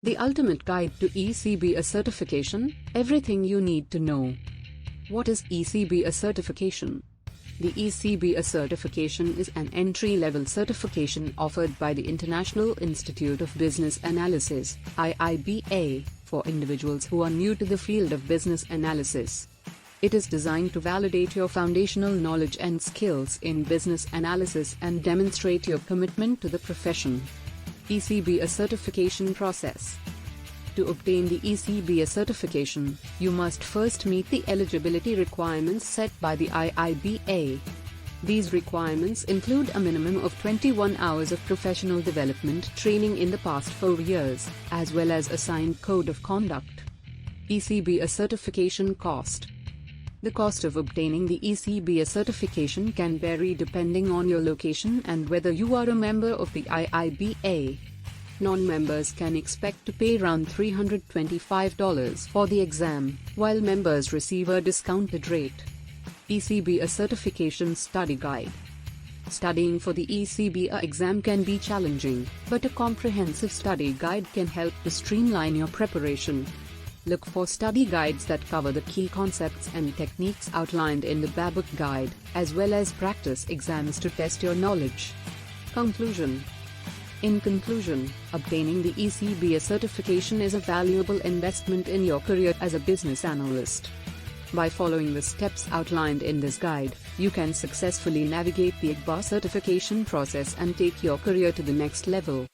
The ultimate guide to ECBA certification, everything you need to know. What is ECBA certification? The ECBA certification is an entry-level certification offered by the International Institute of Business Analysis, IIBA, for individuals who are new to the field of business analysis. It is designed to validate your foundational knowledge and skills in business analysis and demonstrate your commitment to the profession. ECBA certification process. To obtain the ECBA certification, you must first meet the eligibility requirements set by the IIBA. These requirements include a minimum of 21 hours of professional development training in the past 4 years, as well as a signed code of conduct. ECBA certification cost. The cost of obtaining the ECBA certification can vary depending on your location and whether you are a member of the IIBA. Non-members can expect to pay around $325 for the exam, while members receive a discounted rate. ECBA Certification Study Guide. Studying for the ECBA exam can be challenging, but a comprehensive study guide can help to streamline your preparation. Look for study guides that cover the key concepts and techniques outlined in the BA book guide, as well as practice exams to test your knowledge. Conclusion. In conclusion, obtaining the ECBA certification is a valuable investment in your career as a business analyst. By following the steps outlined in this guide, you can successfully navigate the IIBA certification process and take your career to the next level.